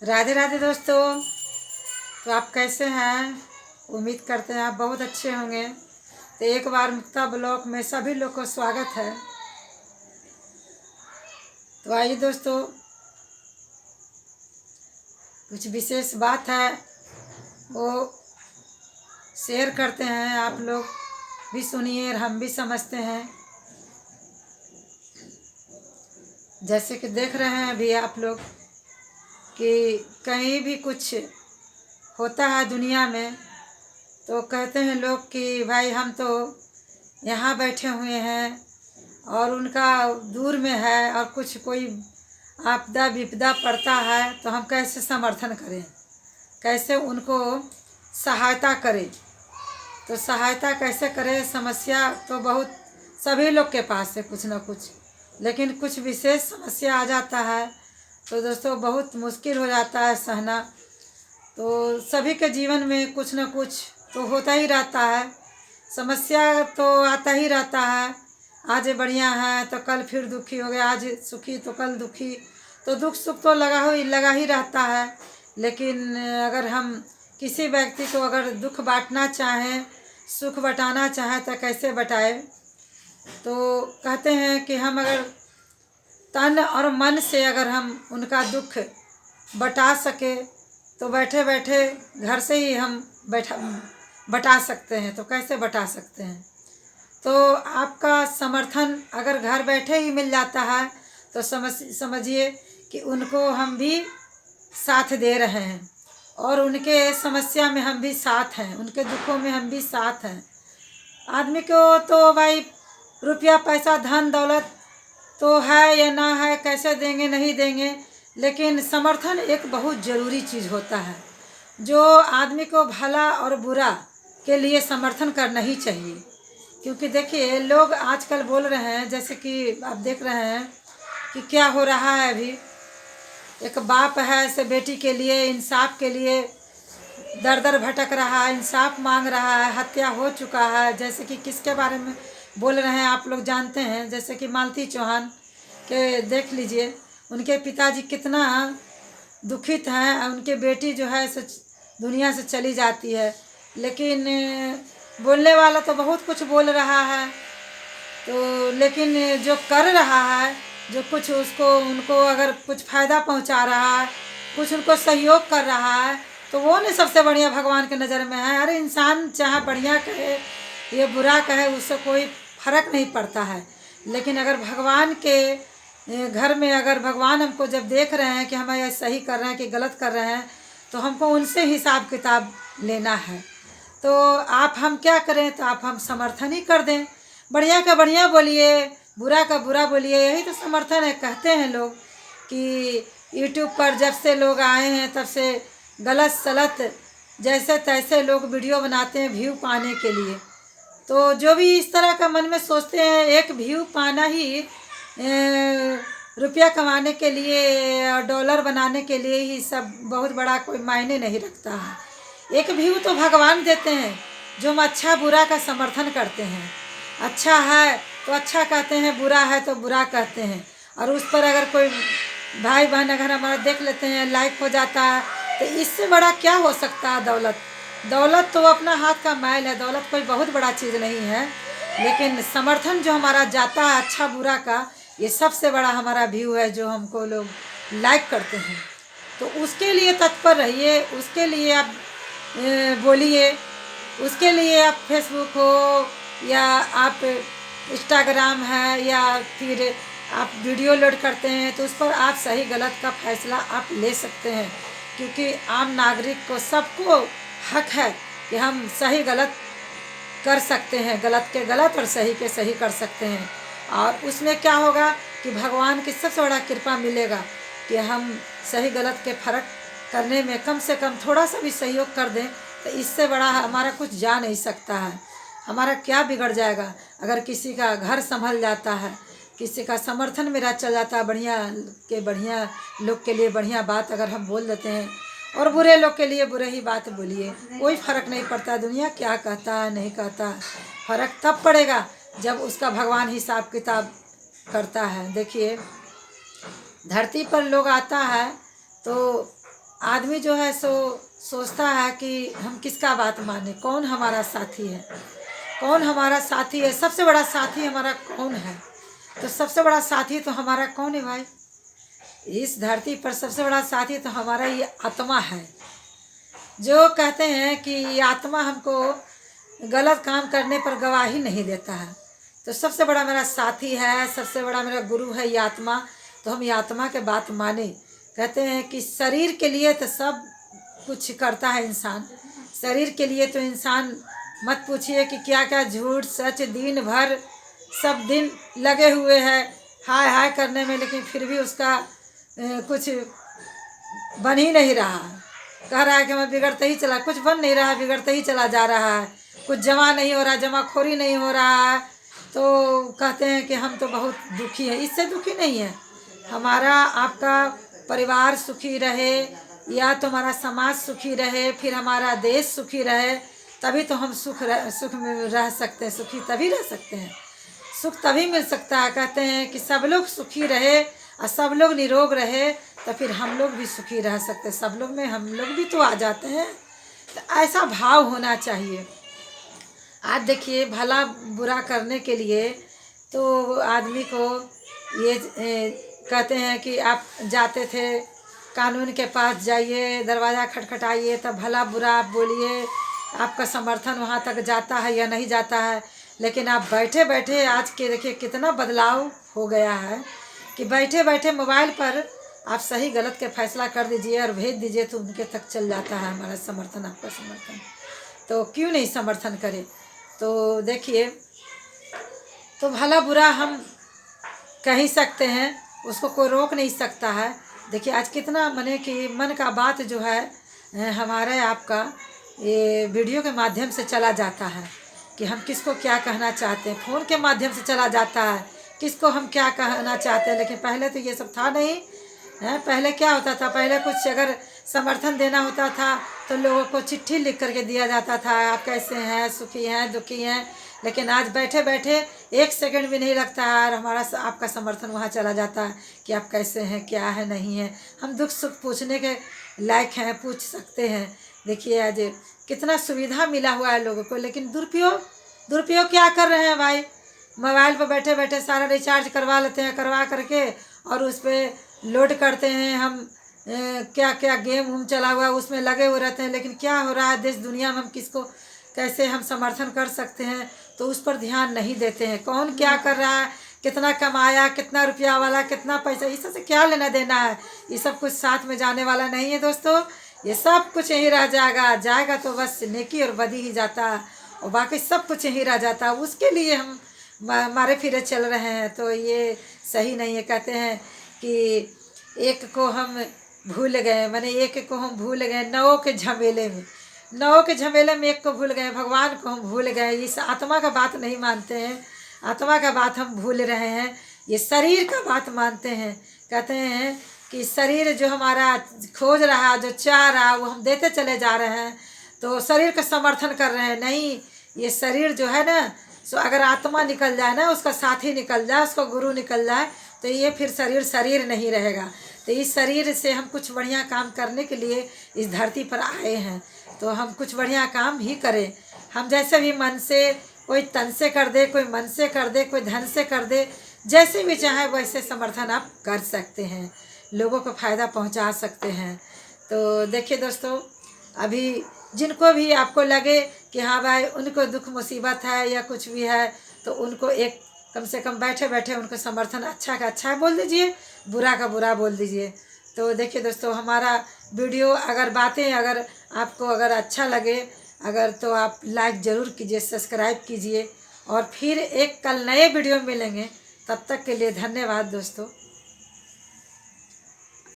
राधे राधे दोस्तों। तो आप कैसे हैं? उम्मीद करते हैं आप बहुत अच्छे होंगे। तो एक बार मुक्ता ब्लॉग में सभी लोग को स्वागत है। तो आइए दोस्तों, कुछ विशेष बात है वो शेयर करते हैं। आप लोग भी सुनिए और हम भी समझते हैं। जैसे कि देख रहे हैं अभी आप लोग कि कहीं भी कुछ होता है दुनिया में तो कहते हैं लोग कि भाई हम तो यहाँ बैठे हुए हैं और उनका दूर में है और कुछ कोई आपदा विपदा पड़ता है तो हम कैसे समर्थन करें, कैसे उनको सहायता करें। तो सहायता कैसे करें, समस्या तो बहुत सभी लोग के पास है कुछ ना कुछ, लेकिन कुछ विशेष समस्या आ जाता है तो दोस्तों बहुत मुश्किल हो जाता है सहना। तो सभी के जीवन में कुछ ना कुछ तो होता ही रहता है, समस्या तो आता ही रहता है। आज बढ़िया है तो कल फिर दुखी हो गया, आज सुखी तो कल दुखी। तो दुख सुख तो लगा ही रहता है। लेकिन अगर हम किसी व्यक्ति को अगर दुख बांटना चाहें, सुख बटाना चाहें तो कैसे बटाए। तो कहते हैं कि हम अगर तन और मन से अगर हम उनका दुख बटा सके तो बैठे बैठे घर से ही हम बटा सकते हैं। तो कैसे बटा सकते हैं? तो आपका समर्थन अगर घर बैठे ही मिल जाता है तो समझिए कि उनको हम भी साथ दे रहे हैं और उनके समस्या में हम भी साथ हैं, उनके दुखों में हम भी साथ हैं। आदमी को तो भाई रुपया पैसा धन दौलत तो है या ना है, कैसे देंगे नहीं देंगे, लेकिन समर्थन एक बहुत ज़रूरी चीज़ होता है जो आदमी को भला और बुरा के लिए समर्थन करना ही चाहिए। क्योंकि देखिए लोग आजकल बोल रहे हैं, जैसे कि आप देख रहे हैं कि क्या हो रहा है। अभी एक बाप है से बेटी के लिए, इंसाफ के लिए दर दर भटक रहा है, इंसाफ मांग रहा है, हत्या हो चुका है। जैसे कि किसके बारे में बोल रहे हैं आप लोग जानते हैं, जैसे कि मालती चौहान के देख लीजिए, उनके पिताजी कितना दुखित हैं। उनके बेटी जो है सो दुनिया से चली जाती है, लेकिन बोलने वाला तो बहुत कुछ बोल रहा है। तो लेकिन जो कर रहा है, जो कुछ उसको उनको अगर कुछ फ़ायदा पहुंचा रहा है, कुछ उनको सहयोग कर रहा है, तो वो नहीं सबसे बढ़िया भगवान के नज़र में है। अरे इंसान चाहे बढ़िया कहे ये बुरा कहे, उससे कोई फर्क नहीं पड़ता है। लेकिन अगर भगवान के घर में अगर भगवान हमको जब देख रहे हैं कि हम ये सही कर रहे हैं कि गलत कर रहे हैं, तो हमको उनसे हिसाब किताब लेना है। तो आप हम क्या करें, तो आप हम समर्थन ही कर दें। बढ़िया का बढ़िया बोलिए, बुरा का बुरा बोलिए, यही तो समर्थन है। कहते हैं लोग कि यूट्यूब पर जब से लोग आए हैं तब से गलत सलत जैसे तैसे लोग वीडियो बनाते हैं व्यू पाने के लिए। तो जो भी इस तरह का मन में सोचते हैं, एक व्यू पाना ही रुपया कमाने के लिए और डॉलर बनाने के लिए ही सब बहुत बड़ा कोई मायने नहीं रखता है। एक व्यू तो भगवान देते हैं जो हम अच्छा बुरा का समर्थन करते हैं। अच्छा है तो अच्छा कहते हैं, बुरा है तो बुरा कहते हैं। और उस पर अगर कोई भाई बहन अगर हमारा देख लेते हैं, लाइक हो जाता है, तो इससे बड़ा क्या हो सकता है? दौलत तो अपना हाथ का मैल है, दौलत कोई बहुत बड़ा चीज़ नहीं है। लेकिन समर्थन जो हमारा जाता है अच्छा बुरा का, ये सबसे बड़ा हमारा व्यू है जो हमको लोग लाइक करते हैं। तो उसके लिए तत्पर रहिए, उसके लिए आप बोलिए, उसके लिए आप फेसबुक हो या आप इंस्टाग्राम है या फिर आप वीडियो लोड करते हैं, तो उस पर आप सही गलत का फैसला आप ले सकते हैं। क्योंकि आम नागरिक को सबको हक है कि हम सही गलत कर सकते हैं, गलत के गलत और सही के सही कर सकते हैं। और उसमें क्या होगा कि भगवान की सबसे बड़ा कृपा मिलेगा कि हम सही गलत के फ़र्क करने में कम से कम थोड़ा सा भी सहयोग कर दें, तो इससे बड़ा हमारा कुछ जा नहीं सकता है। हमारा क्या बिगड़ जाएगा अगर किसी का घर संभल जाता है, किसी का समर्थन मेरा चल जाता है, बढ़िया लोग के लिए बढ़िया बात अगर हम बोल देते हैं और बुरे लोग के लिए बुरे ही बात बोलिए, कोई फ़र्क नहीं पड़ता। दुनिया क्या कहता है नहीं कहता, फ़र्क तब पड़ेगा जब उसका भगवान हिसाब किताब करता है। देखिए धरती पर लोग आता है तो आदमी जो है सो सोचता है कि हम किसका बात माने, कौन हमारा साथी है, कौन हमारा साथी है, सबसे बड़ा साथी हमारा कौन है। तो सबसे बड़ा साथी तो हमारा कौन है भाई? इस धरती पर सबसे बड़ा साथी तो हमारा ये आत्मा है। जो कहते हैं कि ये आत्मा हमको गलत काम करने पर गवाही नहीं देता है। तो सबसे बड़ा मेरा साथी है, सबसे बड़ा मेरा गुरु है ये आत्मा। तो हम ये आत्मा के बात माने। कहते हैं कि शरीर के लिए तो सब कुछ करता है इंसान, शरीर के लिए तो इंसान मत पूछिए कि क्या क्या झूठ सच दिन भर सब दिन लगे हुए हैं हाय हाय करने में, लेकिन फिर भी उसका कुछ बन ही नहीं रहा। कह रहा है कि मैं बिगड़ता ही चला, कुछ बन नहीं रहा, बिगड़ता ही चला जा रहा है, कुछ जमा नहीं हो रहा, जमाखोरी नहीं हो रहा है। तो कहते हैं कि हम तो बहुत दुखी हैं। इससे दुखी नहीं है, हमारा आपका परिवार सुखी रहे या तो हमारा समाज सुखी रहे, फिर हमारा देश सुखी रहे, तभी तो हम सुख में रह सकते हैं, सुखी तभी रह सकते हैं, सुख तभी मिल सकता है। कहते हैं कि सब लोग सुखी रहे और सब लोग निरोग रहे तो फिर हम लोग भी सुखी रह सकते हैं, सब लोग में हम लोग भी तो आ जाते हैं। तो ऐसा भाव होना चाहिए। आज देखिए भला बुरा करने के लिए तो आदमी को ये कहते हैं कि आप जाते थे कानून के पास जाइए, दरवाज़ा खटखटाइए, तब भला बुरा आप बोलिए, आपका समर्थन वहाँ तक जाता है या नहीं जाता है। लेकिन आप बैठे बैठे आज के देखिए कितना बदलाव हो गया है कि बैठे बैठे मोबाइल पर आप सही गलत के फैसला कर दीजिए और भेज दीजिए तो उनके तक चल जाता है हमारा समर्थन, आपका समर्थन। तो क्यों नहीं समर्थन करें? तो देखिए, तो भला बुरा हम कह ही सकते हैं, उसको कोई रोक नहीं सकता है। देखिए आज कितना मने कि मन का बात जो है हमारे आपका ये वीडियो के माध्यम से चला जाता है कि हम किसको क्या कहना चाहते हैं, फ़ोन के माध्यम से चला जाता है किसको हम क्या कहना चाहते हैं। लेकिन पहले तो ये सब था नहीं है। पहले क्या होता था, पहले कुछ अगर समर्थन देना होता था तो लोगों को चिट्ठी लिख करके दिया जाता था, आप कैसे हैं, सुखी हैं, दुखी हैं। लेकिन आज बैठे बैठे 1 सेकंड भी नहीं लगता है और हमारा आपका समर्थन वहाँ चला जाता है कि आप कैसे हैं, क्या है, नहीं है। हम दुख सुख पूछने के लायक हैं, पूछ सकते हैं। देखिए आज कितना सुविधा मिला हुआ है लोगों को, लेकिन दुरुपयोग क्या कर रहे हैं भाई? मोबाइल पर बैठे बैठे सारा रिचार्ज करवा लेते हैं, करवा करके और उस पर लोड करते हैं। हम क्या क्या गेम चला हुआ उसमें लगे हुए रहते हैं। लेकिन क्या हो रहा है देश दुनिया में, हम किसको कैसे हम समर्थन कर सकते हैं तो उस पर ध्यान नहीं देते हैं। कौन क्या कर रहा है, कितना कमाया, कितना रुपया वाला, कितना पैसा, इस सब से क्या लेना देना है? ये सब कुछ साथ में जाने वाला नहीं है दोस्तों। ये सब कुछ यहीं रह जाएगा तो बस नेकी और बदी ही जाता है और बाकी सब कुछ यहीं रह जाता है। उसके लिए हम मारे फिरे चल रहे हैं तो ये सही नहीं है। कहते हैं कि एक को हम भूल गए, माने एक को हम भूल गए 9 के झमेले में, 9 के झमेले में एक को भूल गए, भगवान को हम भूल गए। इस आत्मा का बात नहीं मानते हैं, आत्मा का बात हम भूल रहे हैं, ये शरीर का बात मानते हैं। कहते हैं कि शरीर जो हमारा खोज रहा, जो चाह रहा, वो हम देते चले जा रहे हैं तो शरीर का समर्थन कर रहे हैं। नहीं, ये शरीर जो है ना, सो अगर आत्मा निकल जाए ना, उसका साथी निकल जाए, उसका गुरु निकल जाए तो ये फिर शरीर नहीं रहेगा। तो इस शरीर से हम कुछ बढ़िया काम करने के लिए इस धरती पर आए हैं तो हम कुछ बढ़िया काम ही करें। हम जैसे भी मन से, कोई तन से कर दे, कोई मन से कर दे, कोई धन से कर दे, जैसे भी चाहे वैसे समर्थन आप कर सकते हैं, लोगों को फ़ायदा पहुंचा सकते हैं। तो देखिए दोस्तों, अभी जिनको भी आपको लगे कि हाँ भाई उनको दुख मुसीबत है या कुछ भी है तो उनको एक कम से कम बैठे बैठे उनको समर्थन अच्छा का अच्छा बोल दीजिए, बुरा का बुरा बोल दीजिए। तो देखिए दोस्तों, हमारा वीडियो अगर बातें अगर आपको अगर अच्छा लगे अगर तो आप लाइक ज़रूर कीजिए, सब्सक्राइब कीजिए और फिर एक कल नए वीडियो में मिलेंगे। तब तक के लिए धन्यवाद दोस्तों।